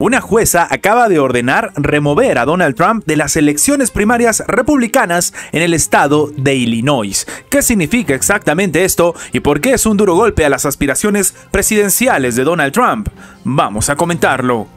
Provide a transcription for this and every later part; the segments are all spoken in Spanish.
Una jueza acaba de ordenar remover a Donald Trump de las elecciones primarias republicanas en el estado de Illinois. ¿Qué significa exactamente esto y por qué es un duro golpe a las aspiraciones presidenciales de Donald Trump? Vamos a comentarlo.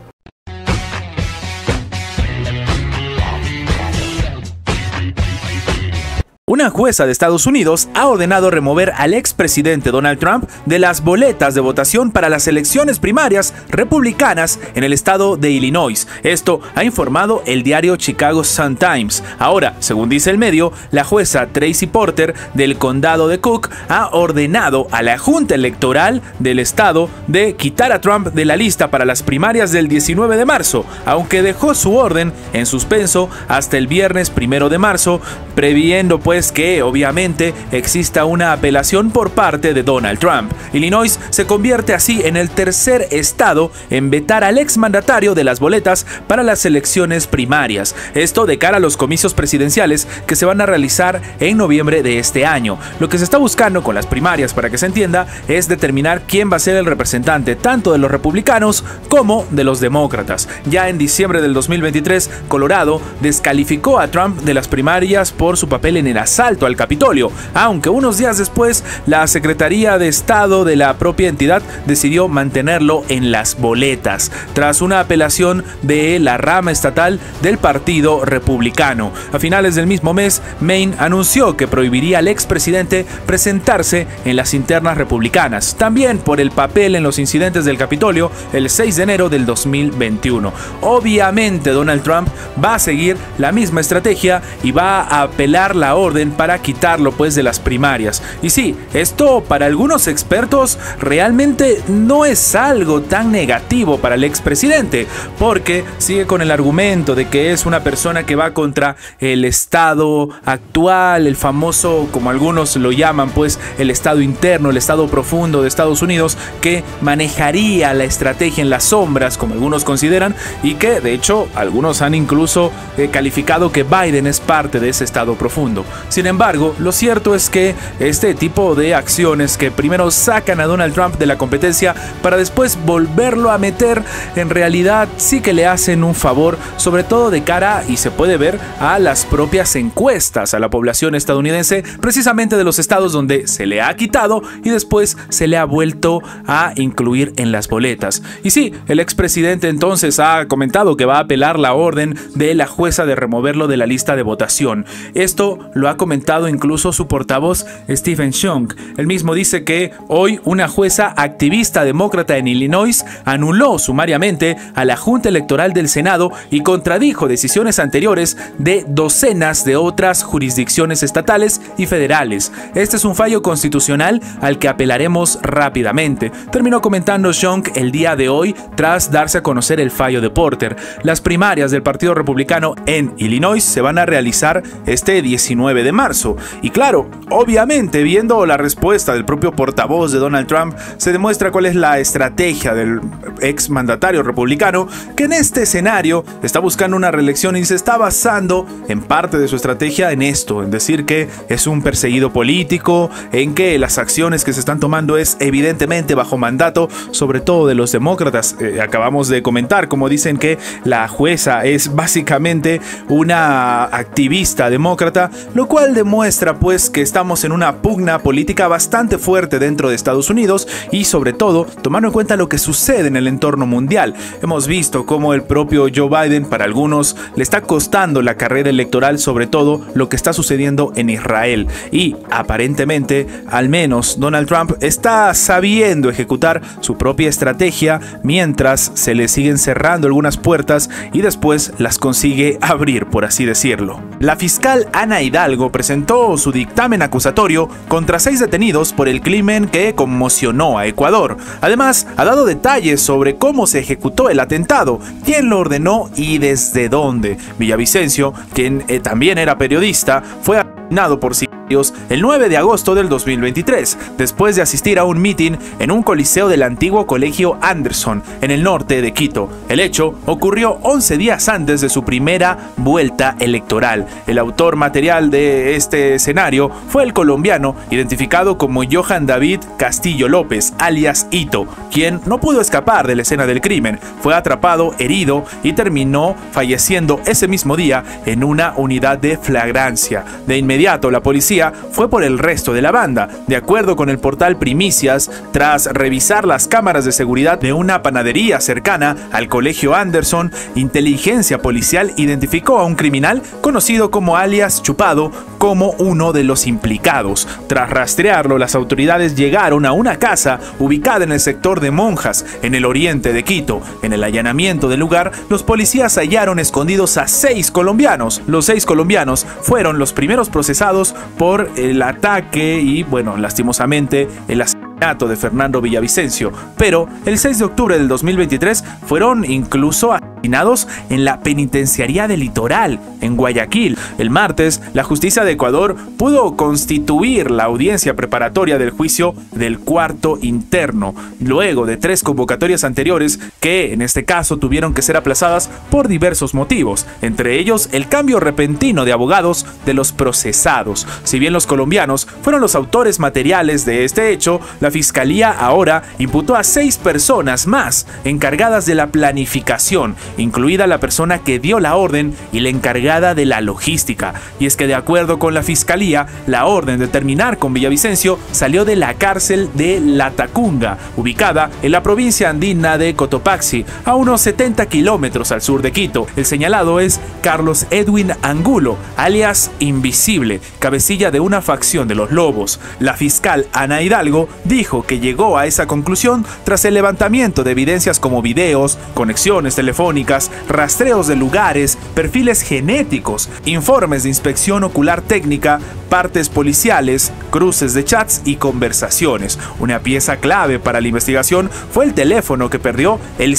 Una jueza de Estados Unidos ha ordenado remover al expresidente Donald Trump de las boletas de votación para las elecciones primarias republicanas en el estado de Illinois. Esto ha informado el diario Chicago Sun-Times. Ahora, según dice el medio, la jueza Tracy Porter del condado de Cook ha ordenado a la Junta Electoral del estado de quitar a Trump de la lista para las primarias del 19 de marzo, aunque dejó su orden en suspenso hasta el viernes 1 de marzo, previendo que obviamente exista una apelación por parte de Donald Trump. Illinois se convierte así en el tercer estado en vetar al exmandatario de las boletas para las elecciones primarias. Esto de cara a los comicios presidenciales que se van a realizar en noviembre de este año. Lo que se está buscando con las primarias, para que se entienda, es determinar quién va a ser el representante tanto de los republicanos como de los demócratas. Ya en diciembre del 2023, Colorado descalificó a Trump de las primarias por su papel en el asalto al Capitolio, aunque unos días después la Secretaría de Estado de la propia entidad decidió mantenerlo en las boletas, tras una apelación de la rama estatal del Partido Republicano. A finales del mismo mes, Maine anunció que prohibiría al expresidente presentarse en las internas republicanas, también por el papel en los incidentes del Capitolio el 6 de enero del 2021. Obviamente Donald Trump va a seguir la misma estrategia y va a apelar la orden para quitarlo de las primarias. Y sí, esto para algunos expertos realmente no es algo tan negativo para el expresidente, porque sigue con el argumento de que es una persona que va contra el estado actual, el famoso, como algunos lo llaman, el estado interno, el estado profundo de Estados Unidos, que manejaría la estrategia en las sombras, como algunos consideran, y que de hecho algunos han incluso calificado que Biden es parte de ese estado profundo. Sin embargo, lo cierto es que este tipo de acciones que primero sacan a Donald Trump de la competencia para después volverlo a meter, en realidad sí que le hacen un favor, sobre todo de cara, y se puede ver, a las propias encuestas a la población estadounidense, precisamente de los estados donde se le ha quitado y después se le ha vuelto a incluir en las boletas. Y sí, el expresidente entonces ha comentado que va a apelar la orden de la jueza de removerlo de la lista de votación. Esto lo ha comentado incluso su portavoz Stephen Schunk. Él mismo dice que hoy una jueza activista demócrata en Illinois anuló sumariamente a la Junta Electoral del Senado y contradijo decisiones anteriores de docenas de otras jurisdicciones estatales y federales. Este es un fallo constitucional al que apelaremos rápidamente, terminó comentando Schunk el día de hoy tras darse a conocer el fallo de Porter. Las primarias del Partido Republicano en Illinois se van a realizar este 19 de marzo. Y claro, obviamente, viendo la respuesta del propio portavoz de Donald Trump, se demuestra cuál es la estrategia del exmandatario republicano, que en este escenario está buscando una reelección y se está basando en parte de su estrategia en esto, en decir que es un perseguido político, en que las acciones que se están tomando es evidentemente bajo mandato, sobre todo de los demócratas. Acabamos de comentar como dicen que la jueza es básicamente una activista demócrata, lo cual demuestra que estamos en una pugna política bastante fuerte dentro de Estados Unidos y sobre todo tomando en cuenta lo que sucede en el entorno mundial. Hemos visto cómo el propio Joe Biden, para algunos, le está costando la carrera electoral, sobre todo lo que está sucediendo en Israel, y aparentemente, al menos Donald Trump está sabiendo ejecutar su propia estrategia mientras se le siguen cerrando algunas puertas y después las consigue abrir, por así decirlo. La fiscal Ana Hidalgo presentó su dictamen acusatorio contra 6 detenidos por el crimen que conmocionó a Ecuador. Además, ha dado detalles sobre cómo se ejecutó el atentado, quién lo ordenó y desde dónde. Villavicencio, quien también era periodista, fue asesinado por sicarios el 9 de agosto del 2023, después de asistir a un mitin en un coliseo del antiguo Colegio Anderson, en el norte de Quito. El hecho ocurrió 11 días antes de su primera vuelta electoral. El autor material de este escenario fue el colombiano identificado como Johan David Castillo López, alias Hito, quien no pudo escapar de la escena del crimen. Fue atrapado, herido y terminó falleciendo ese mismo día en una unidad de flagrancia. De inmediato, la policía fue por el resto de la banda. De acuerdo con el portal Primicias, tras revisar las cámaras de seguridad de una panadería cercana al Colegio Anderson, inteligencia policial identificó a un criminal conocido como alias Chupado como uno de los implicados. Tras rastrearlo, las autoridades llegaron a una casa ubicada en el sector de Monjas, en el oriente de Quito. En el allanamiento del lugar, los policías hallaron escondidos a 6 colombianos. Los 6 colombianos fueron los primeros procesados por el ataque y, bueno, lastimosamente, el asesinato de Fernando Villavicencio. Pero el 6 de octubre del 2023 fueron incluso asesinados en la penitenciaría del Litoral, en Guayaquil. El martes, la justicia de Ecuador pudo constituir la audiencia preparatoria del juicio del cuarto interno, luego de 3 convocatorias anteriores que, en este caso, tuvieron que ser aplazadas por diversos motivos, entre ellos el cambio repentino de abogados de los procesados. Si bien los colombianos fueron los autores materiales de este hecho, la Fiscalía ahora imputó a 6 personas más encargadas de la planificación, incluida la persona que dio la orden y la encargada de la logística. Y es que, de acuerdo con la Fiscalía, la orden de terminar con Villavicencio salió de la cárcel de Latacunga, ubicada en la provincia andina de Cotopaxi, a unos 70 kilómetros al sur de Quito. El señalado es Carlos Edwin Angulo, alias Invisible, cabecilla de una facción de los Lobos. La fiscal Ana Hidalgo dijo que llegó a esa conclusión tras el levantamiento de evidencias como videos, conexiones telefónicas, rastreos de lugares, perfiles genéticos, informes de inspección ocular técnica, partes policiales, cruces de chats y conversaciones. Una pieza clave para la investigación fue el teléfono que perdió el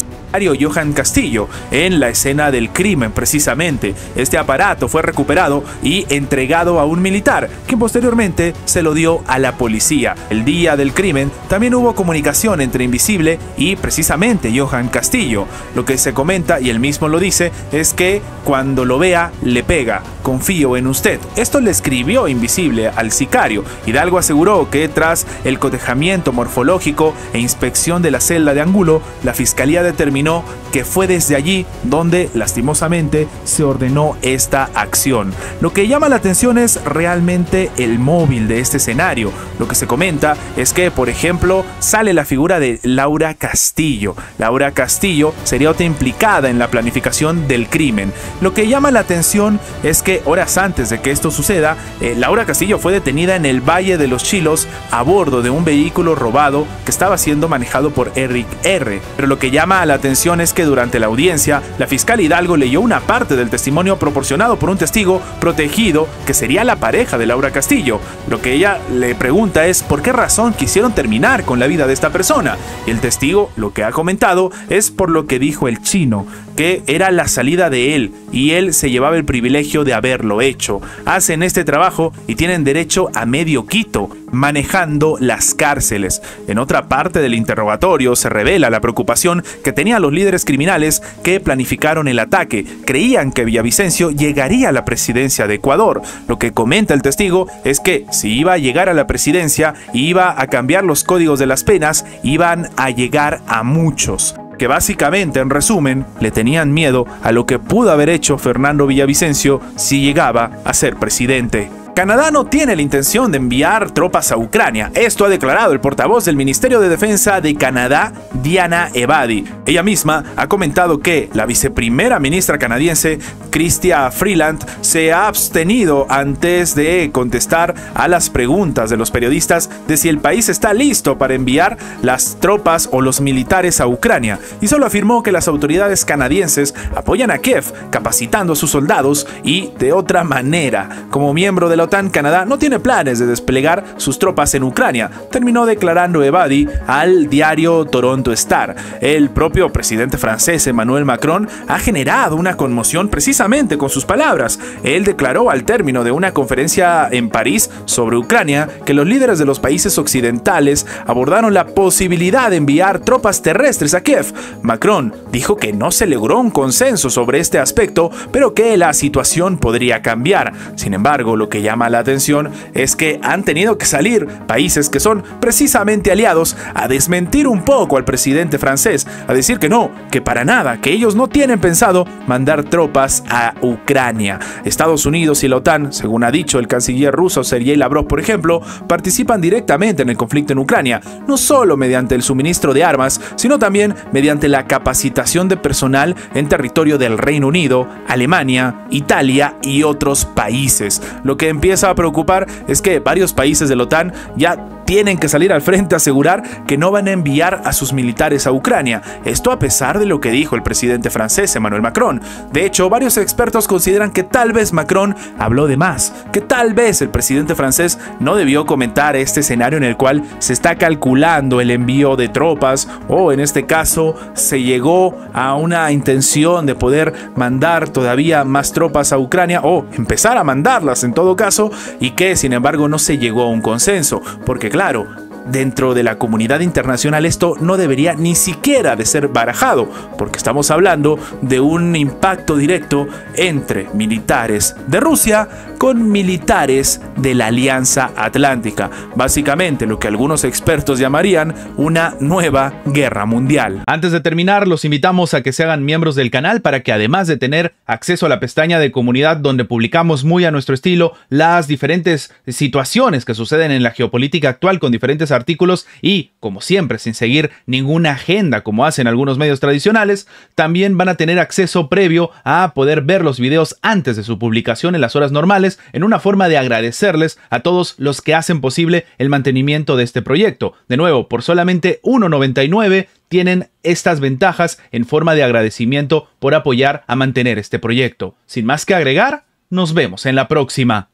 Johan Castillo en la escena del crimen. Precisamente, este aparato fue recuperado y entregado a un militar, quien posteriormente se lo dio a la policía. El día del crimen también hubo comunicación entre Invisible y precisamente Johan Castillo. Lo que se comenta, y él mismo lo dice, es que cuando lo vea le pega: confío en usted. Esto le escribió Invisible al sicario. Hidalgo aseguró que tras el cotejamiento morfológico e inspección de la celda de Angulo, la fiscalía determinó que fue desde allí donde lastimosamente se ordenó esta acción. Lo que llama la atención es realmente el móvil de este escenario. Lo que se comenta es que, por ejemplo, sale la figura de Laura Castillo. Laura Castillo sería otra implicada en la planificación del crimen. Lo que llama la atención es que horas antes de que esto suceda, Laura Castillo fue detenida en el Valle de los Chilos a bordo de un vehículo robado que estaba siendo manejado por Eric R. Pero lo que llama la atención es que durante la audiencia, la fiscal Hidalgo leyó una parte del testimonio proporcionado por un testigo protegido que sería la pareja de Laura Castillo. Lo que ella le pregunta es por qué razón quisieron terminar con la vida de esta persona. Y el testigo lo que ha comentado es por lo que dijo el chino, que era la salida de él y él se llevaba el privilegio de haberlo hecho. Hacen este trabajo y tienen derecho a medio Quito, manejando las cárceles. En otra parte del interrogatorio se revela la preocupación que tenían los líderes criminales que planificaron el ataque. Creían que Villavicencio llegaría a la presidencia de Ecuador. Lo que comenta el testigo es que si iba a llegar a la presidencia y iba a cambiar los códigos de las penas, iban a llegar a muchos. Que básicamente, en resumen, le tenían miedo a lo que pudo haber hecho Fernando Villavicencio si llegaba a ser presidente. Canadá no tiene la intención de enviar tropas a Ucrania. Esto ha declarado el portavoz del Ministerio de Defensa de Canadá, Diana Ebadi. Ella misma ha comentado que la viceprimera ministra canadiense, Chrystia Freeland, se ha abstenido antes de contestar a las preguntas de los periodistas de si el país está listo para enviar las tropas o los militares a Ucrania, y solo afirmó que las autoridades canadienses apoyan a Kiev, capacitando a sus soldados y de otra manera. Como miembro de la OTAN, Canadá no tiene planes de desplegar sus tropas en Ucrania, terminó declarando Ebadi al diario Toronto Star. El propio presidente francés Emmanuel Macron ha generado una conmoción precisamente con sus palabras. Él declaró al término de una conferencia en París sobre Ucrania que los líderes de los países occidentales abordaron la posibilidad de enviar tropas terrestres a Kiev. Macron dijo que no se logró un consenso sobre este aspecto, pero que la situación podría cambiar. Sin embargo, lo que llama la atención es que han tenido que salir países que son precisamente aliados a desmentir un poco al presidente francés, a decir que no, que para nada, que ellos no tienen pensado mandar tropas a Ucrania. Estados Unidos y la OTAN, según ha dicho el canciller ruso Sergei Lavrov, por ejemplo, participan directamente en el conflicto en Ucrania, no solo mediante el suministro de armas, sino también mediante la capacitación de personal en territorio del Reino Unido, Alemania, Italia y otros países. Lo que empieza a preocupar es que varios países de la OTAN ya tienen que salir al frente a asegurar que no van a enviar a sus militares a Ucrania. Esto a pesar de lo que dijo el presidente francés Emmanuel Macron. De hecho, varios expertos consideran que tal vez Macron habló de más, que tal vez el presidente francés no debió comentar este escenario en el cual se está calculando el envío de tropas, o en este caso se llegó a una intención de poder mandar todavía más tropas a Ucrania, o empezar a mandarlas en todo caso, y que sin embargo no se llegó a un consenso, porque claro, dentro de la comunidad internacional esto no debería ni siquiera de ser barajado, porque estamos hablando de un impacto directo entre militares de Rusia con militares de la Alianza Atlántica. Básicamente lo que algunos expertos llamarían una nueva guerra mundial. Antes de terminar, los invitamos a que se hagan miembros del canal para que, además de tener acceso a la pestaña de comunidad donde publicamos muy a nuestro estilo las diferentes situaciones que suceden en la geopolítica actual con diferentes artículos y, como siempre, sin seguir ninguna agenda como hacen algunos medios tradicionales, también van a tener acceso previo a poder ver los videos antes de su publicación en las horas normales, en una forma de agradecerles a todos los que hacen posible el mantenimiento de este proyecto. De nuevo, por solamente $1.99 tienen estas ventajas en forma de agradecimiento por apoyar a mantener este proyecto. Sin más que agregar, nos vemos en la próxima.